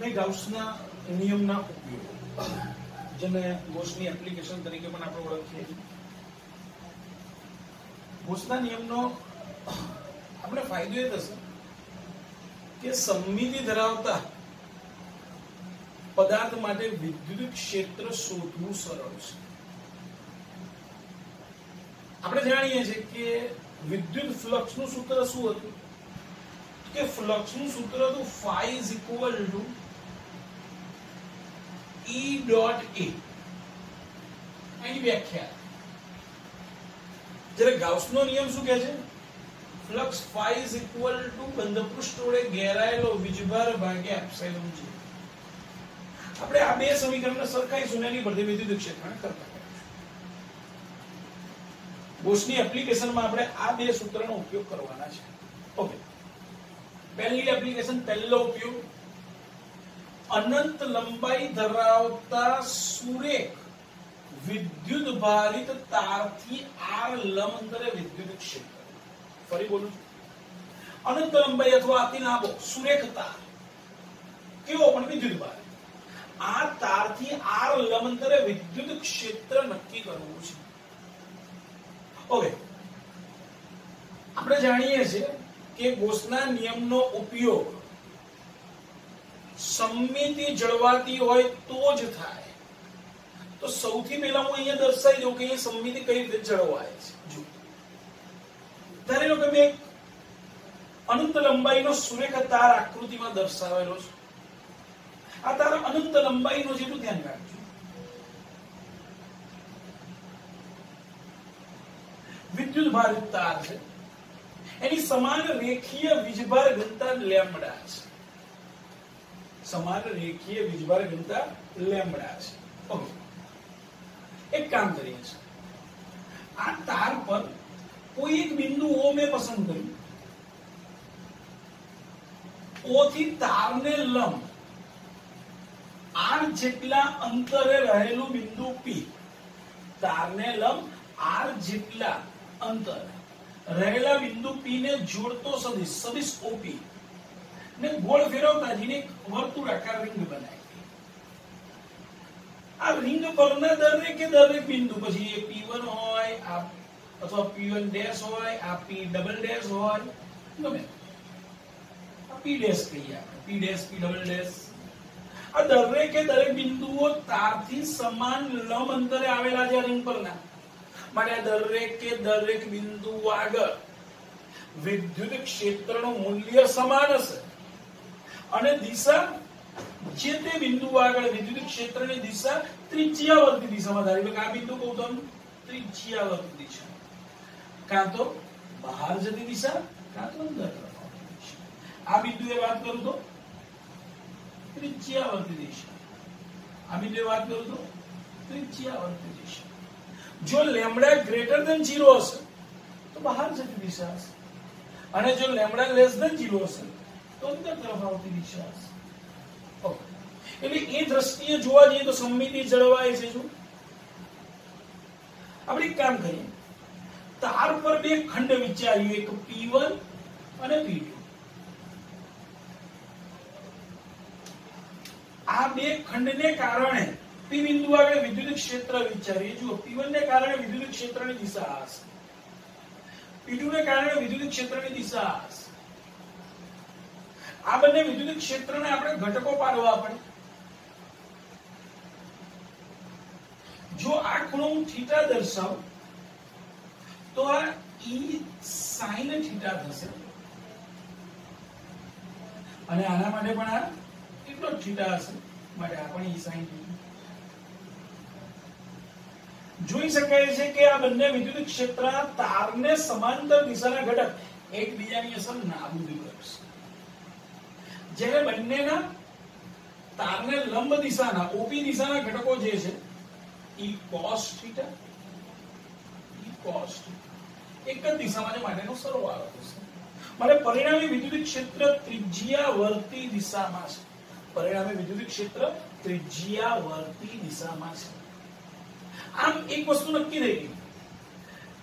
ગાઉસના નિયમના ઉપયોગ, જેને ગૌસની એપ્લિકેશન તરીકે પણ આપણે ઓળખીએ છીએ. ગૌસના નિયમનો આપણે ફાયદો એ થશે કે સમમિતિ ધરાવતા પદાર્થ માટે વિદ્યુત ક્ષેત્ર શોધવું સરળ છે. આપણે જાણીએ છીએ કે વિદ્યુત ફ્લક્સનું સૂત્ર શું હતું? કે ફ્લક્સનું સૂત્ર હતું phi is equal to E dot A. એની વ્યાખ્યા જ્યારે ગાઉસનો નિયમ શું કહે છે? Flux phi is equal to બંધપૃષ્ઠ વડે ઘેરાયેલો વીજભાર ભાગ્યા એપ્સિલોન છે. આપણે આ બે સમીકરણને સરખાઈશું એની પરથી વિદ્યુત ક્ષેત્રને કરતા ગૌસની એપ્લિકેશનમાં આપણે આ બે સૂત્રનો ઉપયોગ કરવાના છે. ઓકે, પહેલી એપ્લિકેશન, પહેલો ઉપયોગ, અનંત લંબાઈ ધરાવતા સુરેખ વિદ્યુત ભારિત તારથી r લંબ અંતરે વિદ્યુત ક્ષેત્ર. ફરી બોલું, અનંત લંબાઈ અથવા અતિ લાંબો સુરેખ તાર, કેવો પણ વિદ્યુત ભારિત, આ તારથી r લંબ અંતરે વિદ્યુત ક્ષેત્ર નક્કી કરવું છે. ઓકે, આપણે જાણીએ છીએ કે ગૌસના નિયમનો ઉપયોગ સમમિતિ જળવાતી હોય તો જ થાય. તો સૌથી પહેલા હું અહીંયા દર્શાવી દઉં કે અહીંયા સમમિતિ કઈ રીતે જળવાય છે. જો ધારી લો કે મેં અનંત લંબાઈનો સુરેખ તાર આકૃતિમાં દર્શાવેલો છે. આ તાર અનંત લંબાઈનો છે, એટલું ધ્યાન રાખજો. વિદ્યુત ભારિત તાર છે, એની સમાન રેખીય વીજભાર ઘનતા લેમ્બડા છે. સમાન રેખીય વીજભાર ઘનતા લેમ્બડા છે. ઓકે, એક કામ કરીએ છીએ, આ તાર પર કોઈ એક બિંદુ O મેં પસંદ કર્યું. O થી તારને લંબ r જેટલા અંતરે રહેલું બિંદુ P, તારને લંબ r જેટલા અંતર રહેલા બિંદુ P ને જોડતો સદિશ, સદિશ OP ને ગોળ ફેરવતા જઈને એક વર્તુળાકાર રિંગ બનાવી. આ રિંગ પરના દરેક બિંદુ, પછી એ P1 હોય, આ અથવા P1 ડેશ હોય, આ P ડબલ ડેશ હોય, ગમે આ P ડેશ કહીએ આપણે, P dash, P double dash, આ દરેક બિંદુઓ તારથી સમાન લંબ અંતરે આવેલા છે રિંગ પરના. માટે દરેક બિંદુ આગળ વિદ્યુત ક્ષેત્રનું મૂલ્ય સમાન હશે અને દિશા, જે તે બિંદુ આગળ વિદ્યુત ક્ષેત્રની દિશા ત્રિજ્યાવર્તી દિશામાં. ધારી લો કે આ બિંદુ કહું તો ત્રિજ્યાવર્તી દિશા, કાં તો બહાર જતી દિશા, કાં તો અંદર તરફ આવતી દિશા. આ બિંદુએ વાત કરું તો ત્રિજ્યાવર્તી દિશા, આ બિંદુએ વાત કરું તો ત્રિજ્યાવર્તી દિશા. જો લેમ્બડા ગ્રેટર ધેન 0 હશે તો બહાર જતી દિશા હશે, અને જો લેમ્બડા લેસ ધેન 0 હશે તો અંદર તરફ આવતી દિશા હશે. ઓકે, એટલે એ દ્રષ્ટિએ જોવા જઈએ તો સમમિતિ જળવાય છે. જો આપણે એક કામ કરીએ, તાર પર બે ખંડ વિચારીએ, એક P1 અને P2. આ બે ખંડને કારણે P બિંદુ આગળ વિદ્યુત ક્ષેત્ર વિચારીએ. જુઓ, P1 ને કારણે વિદ્યુત ક્ષેત્રની દિશા હશે, P2 ને કારણે વિદ્યુત ક્ષેત્રની દિશા હશે. આ બંને વિદ્યુત ક્ષેત્રને આપણે ઘટકો પાડવા પડે. જો આ ખૂણો હું થીટા દર્શાવું તો આ E sin થીટા થશે, અને આના માટે પણ આ એટલો જ થીટા હશે, માટે આ પણ E sin થીટા. જોઈ શકાય છે કે આ બંને વિદ્યુત ક્ષેત્ર તારને સમાંતર દિશાના ઘટક એકબીજાની અસર નાબૂદ કરશે. જ્યારે બંનેના તારને લંબ દિશાના OP દિશાના ઘટકો જે છે E cos theta, E cos theta એક જ દિશામાં માટેનો સરવાળો થશે. માટે પરિણામી વિદ્યુત ક્ષેત્ર ત્રિજ્યાવર્તી દિશામાં છે. પરિણામી વિદ્યુત ક્ષેત્ર ત્રિજ્યાવર્તી દિશામાં છે. આમ એક વસ્તુ નક્કી થઈ ગઈ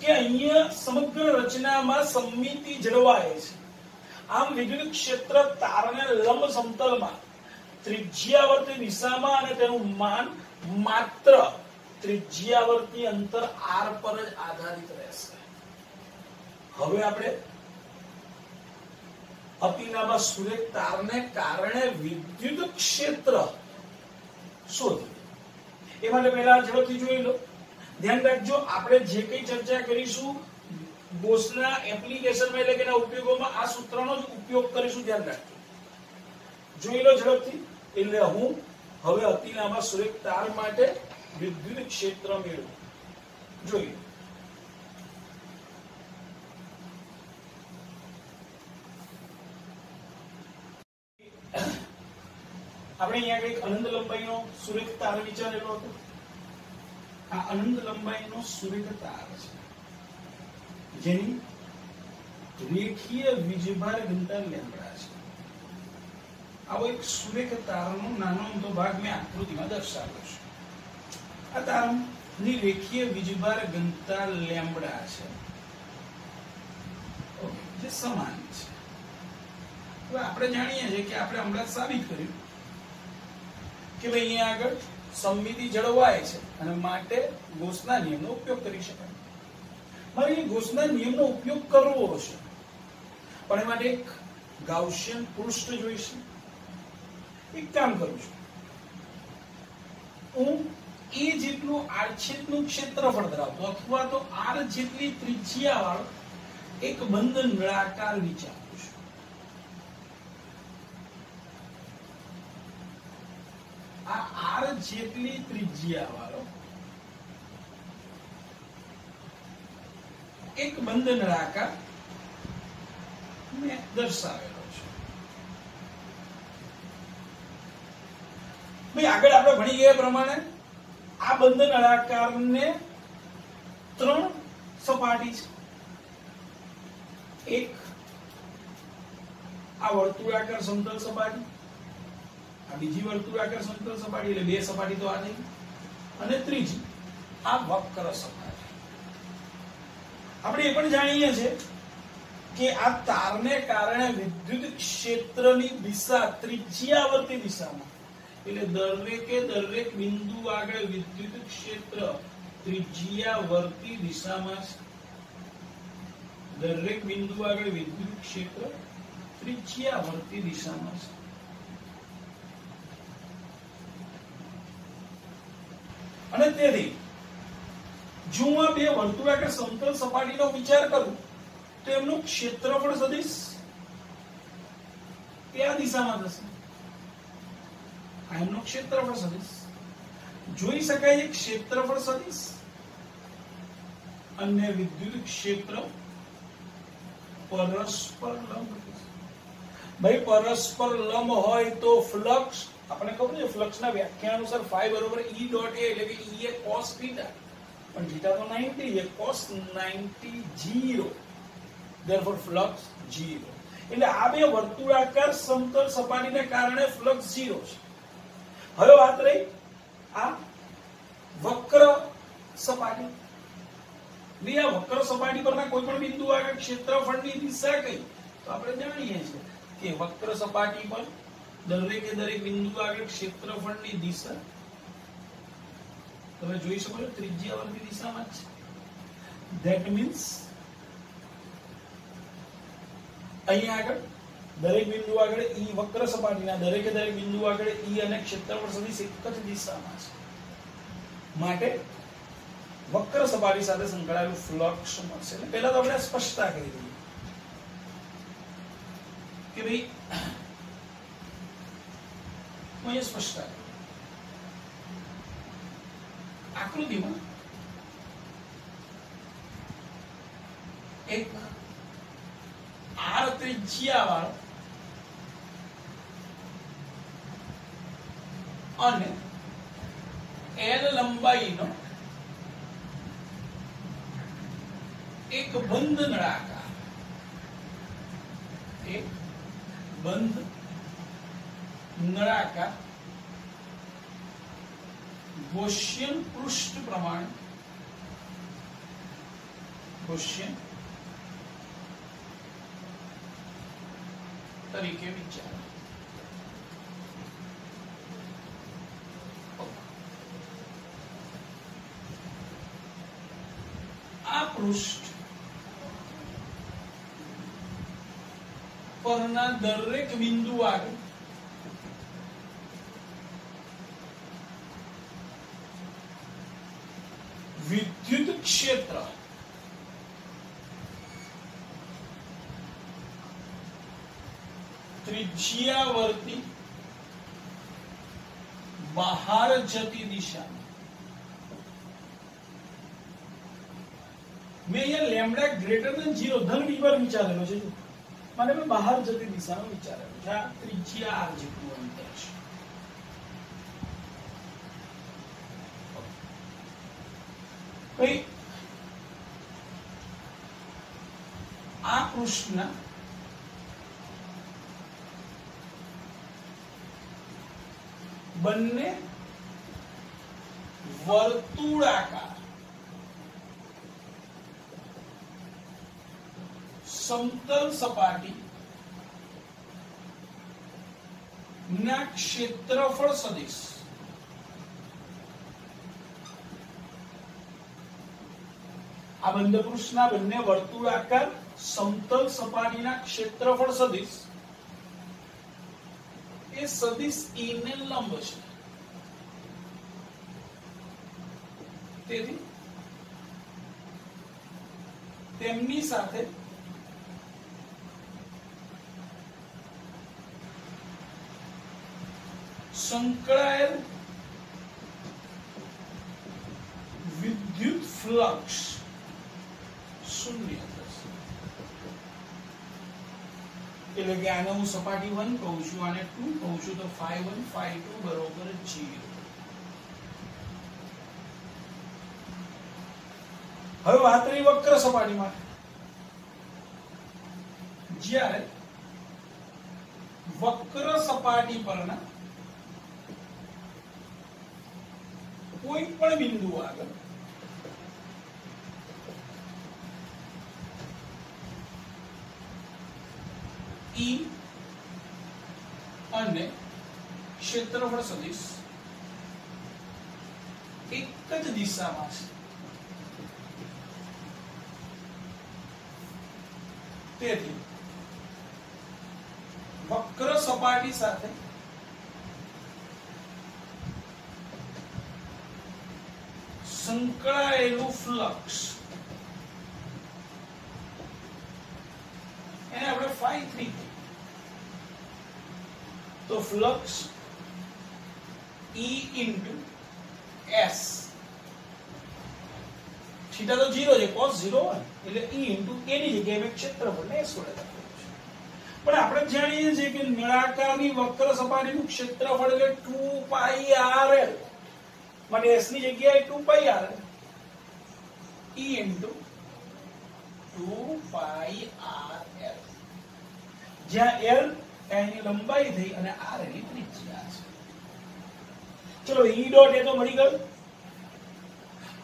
કે અહીંયા સમગ્ર રચનામાં સમમિતિ જળવાય છે. આમ વિદ્યુત ક્ષેત્ર તારને લંબ સમતલમાં ત્રિજ્યાવર્તી દિશામાં અને તેનું માન માત્ર ત્રિજ્યાવર્તી અંતર r પર જ આધારિત રહેશે. હવે આપણે અતિલાંબા સુરેખ તારને કારણે વિદ્યુત ક્ષેત્ર શોધીએ. એ માટે પહેલા ઝડપથી જોઈ લો. ધ્યાન રાખજો, આપણે જે કંઈ ચર્ચા કરીશું બોસના એપ્લિકેશનમાં એટલે કે એના ઉપયોગોમાં આ સૂત્રનો જ ઉપયોગ કરીશું. ધ્યાન રાખજો, જોઈ લો ઝડપથી. એટલે હું હવે અતિલાંબા સુરેખ તાર માટે વિદ્યુત ક્ષેત્ર મેળવું. જોઈ લો. આપણે અહીંયા કઈક અનંત લંબાઈનો સુરેખ તાર વિચારેલો હતો. આ અનંત લંબાઈનો સુરેખ તાર છે જેની રેખીય વીજભાર ઘનતા લેમ્બડા છે. આવો એક સુરેખ તારનો નાનો અમથો ભાગ મેં આકૃતિમાં દર્શાવ્યો છે. આ તારની રેખીય વીજભાર ઘનતા લેમ્બડા છે જે સમાન છે. હવે આપણે જાણીએ છીએ કે આપણે હમણાં સાબિત કર્યું કે ભાઈ અહીંયા આગળ સમમિતિ જળવાય છે અને માટે ગૌસના નિયમનો ઉપયોગ કરી શકાય. મારે ગૌસના નિયમનો ઉપયોગ કરવો હશે પણ એ માટે એક ગાઉસિયન પૃષ્ઠ જોઈશે. એક કામ કરું છું, હું એ જેટલું આડછેદનું ક્ષેત્રફળ ધરાવતો અથવા તો r જેટલી ત્રિજ્યા વાળો એક બંધ નળાકાર વિચારું છું. આ r જેટલી ત્રિજ્યા વાળો એક બંધ નળાકાર મેં દર્શાવેલો છે. ભાઈ આગળ આપણે ભણી ગયા પ્રમાણે આ બંધ નળાકારને 3 સપાટી છે. એક આ વર્તુળાકાર સમતલ સપાટી, આ બીજી વર્તુળાકાર સમતલ સપાટી, એટલે 2 સપાટી તો આ થઈ, અને ત્રીજી આ વક્ર સપાટી. આપણે એ પણ જાણીએ છીએ કે આ તારને કારણે વિદ્યુત ક્ષેત્રની દિશા ત્રિજ્યાવર્તી દિશામાં, એટલે દરેક બિંદુ આગળ વિદ્યુત ક્ષેત્ર ત્રિજ્યાવર્તી દિશામાં છે. દરેક બિંદુ આગળ વિદ્યુત ક્ષેત્ર ત્રિજ્યાવર્તી દિશામાં છે. અને તેથી જો હું આ બે વર્તુળાકાર સમતલ સપાટીનો વિચાર કરું તો એમનું ક્ષેત્રફળ સદિશ કયા દિશામાં થશે? આ એમનું ક્ષેત્રફળ સદિશ. જોઈ શકાય છે ક્ષેત્રફળ સદિશ અને વિદ્યુત ક્ષેત્ર પરસ્પર લંબ. ભાઈ પરસ્પર લંબ હોય તો ફ્લક્સ, આપણે ખબર છે ફ્લક્સના વ્યાખ્યા અનુસાર phi બરોબર E ડોટ A, એટલે કે E એ cos theta, પણ theta તો 90 છે, cos 90 0, therefore flux 0. એટલે આ બે વર્તુળાકાર સમતલ સપાટીને કારણે ફ્લક્સ 0 છે. હવે વાત રહી આ વક્ર સપાટી. બે આ વક્ર સપાટી પરના કોઈ પણ બિંદુ આગળ ક્ષેત્રફળની દિશા કઈ? તો આપણે જાણીએ છીએ કે વક્ર સપાટી પર દરેક બિંદુ આગળ ક્ષેત્રફળની દિશા તમે જોઈ શકો છો ત્રિજ્યાવર્તી દિશામાં છે. ધેટ મીન્સ અહીંયા આગળ દરેક બિંદુ આગળ E વક્ર સપાટીના દરેક બિંદુ આગળ E અને ક્ષેત્રફળ સદિશ એક જ દિશામાં છે. માટે વક્ર સપાટી સાથે સંકળાયેલું ફ્લક્સ મળશે. એટલે પહેલા તો આપણે સ્પષ્ટતા કરી દઈએ કે ભાઈ હું સ્પષ્ટતા આકૃતિમાં એક r ત્રિજ્યા વાળો અને l લંબાઈનો એક બંધ નળાકાર, એક બંધ નળાકાર ગૌસિયન પૃષ્ઠ પ્રમાણે ગૌસિયન તરીકે વિચારો. પૃષ્ઠ પરના દરેક બિંદુ આગળ વિદ્યુત ક્ષેત્ર ત્રિજ્યાવર્તી બહાર જતી દિશા મેં અહીંયા લેમ્ડા ગ્રેટર ધેન 0 ધન વિચાર વિચારેલો છે મને મેં બહાર જતી દિશામાં વિચારેલો છે આ ત્રિજ્યા r જેટલું અંતર છે ભાઈ આ પૃષ્ઠના બંને વર્તુળાકાર સમતલ સપાટી ના ક્ષેત્રફળ સદિશ આ બંધ પૃષ્ઠના બંને વર્તુળાકાર સમતલ સપાટીના ક્ષેત્રફળ સદિશ એ સદિશ E ને લંબ છે તેથી તેમની સાથે સંકળાયેલ વિદ્યુત ફ્લક્સ શૂન્ય થશે એટલે કે આને હું સપાટી 1 કહું છું આને 2 કહું છું તો phi1 phi2 બરોબર 0 હવે વાત રહી વક્ર સપાટી માટે જ્યારે વક્ર સપાટી પરના કોઈ પણ બિંદુ આગળ E અને ક્ષેત્રફળ સદિશ એક જ દિશામાં છે તેથી વક્ર સપાટી સાથે સંકળાયેલું ફ્લક્સ એને આપણે phi3 તો flux E into S theta તો 0 છે cos 0 હોય એટલે E into A ની જગ્યાએ મેં ક્ષેત્રફળને S વડે લખ્યું છે પણ આપણે જાણીએ છીએ કે નળાકારની વક્ર સપાટીનું ક્ષેત્રફળ એટલે 2 pi RL માટે S ની જગ્યાએ 2 pi RL E into 2 pi RL જ્યાં L એની લંબાઈ થઈ અને R એની ત્રિજ્યા છે ચલો E ડોટ એ તો મળી ગયું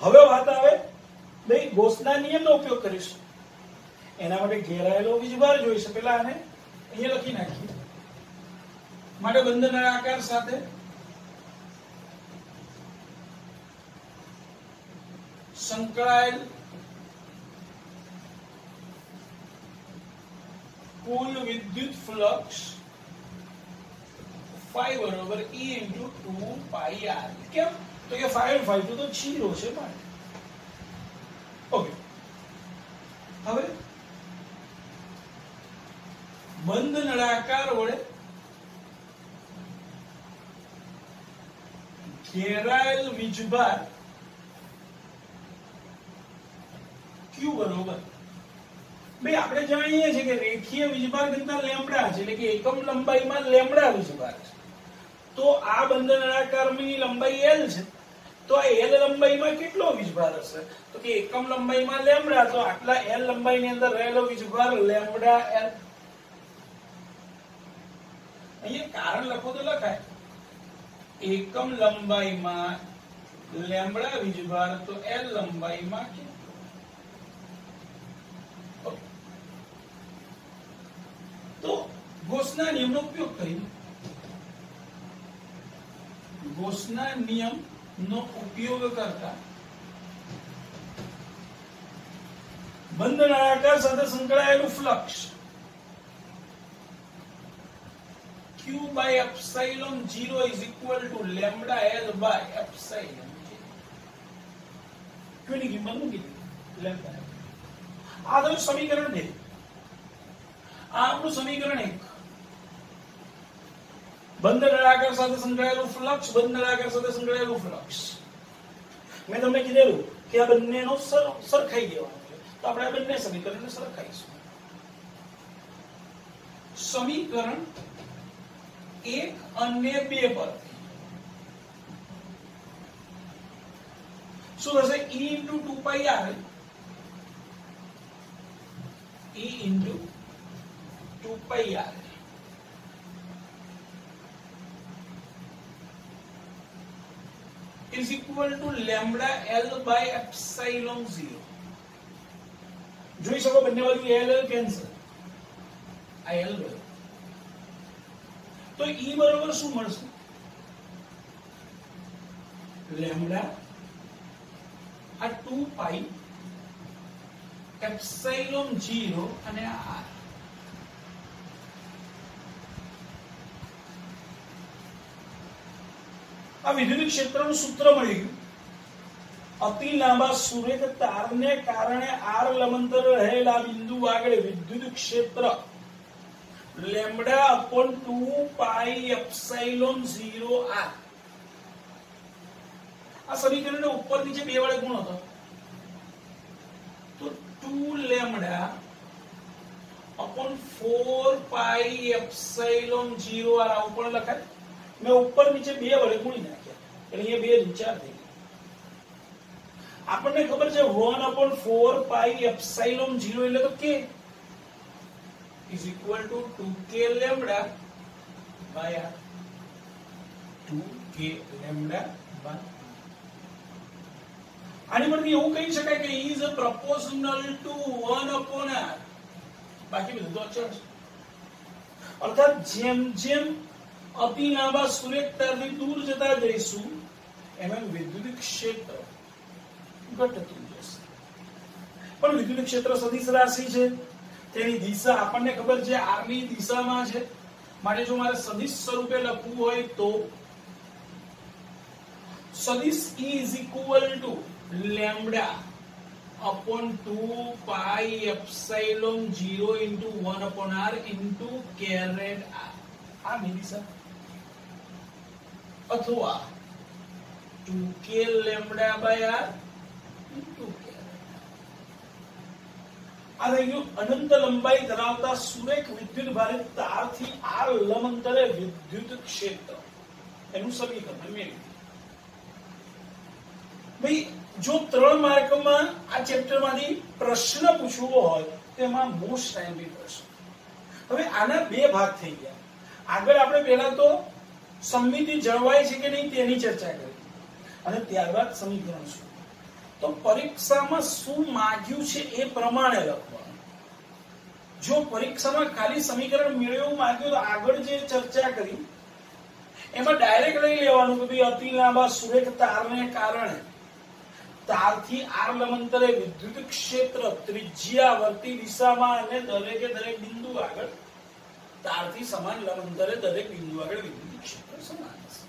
હવે વાત આવે ભાઈ ગૌસના નિયમનો ઉપયોગ કરીશું એના માટે ઘેરાયેલો વીજભાર જોઈશે પહેલા આને અહીંયા લખી નાખીએ માટે બંધ નળાકાર સાથે સંકળાયેલ કુલ વિદ્યુત ફ્લક્સ phi બરોબર E into 2 pi R કેમ તો કે phi અને phi2 તો 0 છે માટે ઓકે હવે બંધ નળાકાર વડે ઘેરાયેલ વીજભાર Q બરોબર ભાઈ આપણે જાણીએ છીએ કે રેખીય વીજભાર ઘનતા લેમ્બડા છે એટલે કે એકમ લંબાઈમાં લેમ્બડા વીજભાર છે તો આ બંધ નળાકારની લંબાઈ L છે તો આ L લંબાઈમાં કેટલો વીજભાર હશે તો કે એકમ લંબાઈમાં લેમ્બડા તો આટલા L લંબાઈની અંદર રહેલો વીજભાર લેમ્બડા L અહીંયા કારણ લખો તો લખાય એકમ લંબાઈમાં લેમ્બડા વીજભાર તો L લંબાઈમાં તો ગૌસના નિયમનો ઉપયોગ કરીને ગૌસના નિયમનો ઉપયોગ કરતા બંધ નળાકાર સાથે સંકળાયેલું flux Q by epsilon 0 is equal to lambda L by epsilon. Q ની કિંમત મૂકી દીધી lambda. આ તો સમીકરણ 2. આ આપણું સમીકરણ 1. બંધ નળાકાર સાથે સંકળાયેલું ફ્લક્સ, બંધ નળાકાર સાથે સંકળાયેલું ફ્લક્સ. મેં તમને કીધેલું કે આ બંનેનો સરખાઈ દેવાનો છે. તો આપણે આ બંને સમીકરણને સરખાઈશું. સમીકરણ 1 અને 2 પર શું થશે? E into 2 pi r, E into 2 pi r is equal to lambda L by epsilon 0. જોઈ શકો બંને બાજુ L કેન્સલ, આ L ગયો. તો E બરોબર શું મળશે? લેમ્બડા આ 2 પાઈ એપ્સિલોન 0 અને આ r. આ વિદ્યુત ક્ષેત્રનું સૂત્ર મળી ગયું. અતિ લાંબા સુરેખ તારને કારણે r લંબાંતર રહેલા બિંદુ આગળ વિદ્યુત ક્ષેત્ર લેમ્બડા upon 2 પાઈ એપ્સિલોન 0 r. આ સમીકરણને ઉપર નીચે બે વડે ગુણો તો 2 લેમ્બડા upon 4 પાઈ એપ્સિલોન 0 r આ ઉપર લખાય. મેં ઉપર નીચે બે વડે ગુણી નાખ્યા એટલે અહીંયા બે વિચાર થઈ ગયા. આપણને ખબર છે 1 upon 4 પાઈ એપ્સિલોન 0 એટલે તો k is equal to 2k lambda by r. 2k lambda by આની પરથી એવું કહી શકાય કે is proportional to 1 upon r. બાકી બધું તો અચળ છે. અર્થાત જેમ જેમ અતિ લાંબા સુરેખ તારથી દૂર જતા જઈશું એમ વિદ્યુત ક્ષેત્ર ઘટતું જશે. પણ વિદ્યુત ક્ષેત્ર સદિશ રાશિ છે, તેની દિશા આપણને ખબર છે r ની દિશામાં છે. માટે જો મારે સદિશ સ્વરૂપે લખવું હોય તો સદિશ E is equal to lambda upon 2 pi epsilon 0 into 1 upon r into caret r. આ ની દિશા અથવા 2k lambda by r into આ થઈ ગયું અનંત લંબાઈ ધરાવતા સુરેખ વિદ્યુત ભારિત તારથી r લંબાંતરે વિદ્યુત ક્ષેત્ર એનું સમીકરણ મેળવ્યું. ભાઈ જો 3 માર્કમાં આ ચેપ્ટરમાંથી પ્રશ્ન પૂછવો હોય તેમાં મોસ્ટ ટાઈમલી પ્રશ્ન. હવે આના બે ભાગ થઈ ગયા. આગળ આપણે પહેલા તો સમમિતિ જળવાય છે કે નહીં તેની ચર્ચા કરી અને ત્યારબાદ સમીકરણ શું. તો પરીક્ષામાં શું માંગ્યું છે એ પ્રમાણે લખવાનું. જો પરીક્ષામાં ખાલી સમીકરણ મેળવ્યું માંગ્યું તો આગળ જે ચર્ચા કરી એમાં ડાયરેક્ટ લઈ લેવાનું કે ભાઈ અતિ લાંબા સુરેખ તારને કારણે તારથી r લંબાંતરે વિદ્યુત ક્ષેત્ર ત્રિજ્યાવર્તી દિશામાં અને દરેકે દરેક બિંદુ આગળ તારથી સમાન લંબાંતરે દરેક બિંદુ આગળ વિદ્યુત ક્ષેત્ર સમાન છે.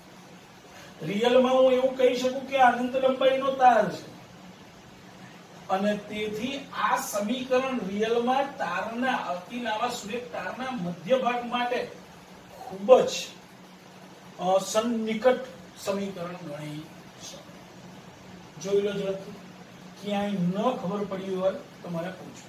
રિયલમાં હું એવું કહી શકું કે અનંત લંબાઈનો તાર છે અને તેથી આ સમીકરણ રિયલમાં તારના અતિ લાંબા સુરેખ તારના મધ્ય ભાગ માટે ખૂબ જ સન્નિકટ સમીકરણ ગણી શકાય. જોઈ લો ઝડપથી. ક્યાંય ન ખબર પડી હોય તો મને પૂછો.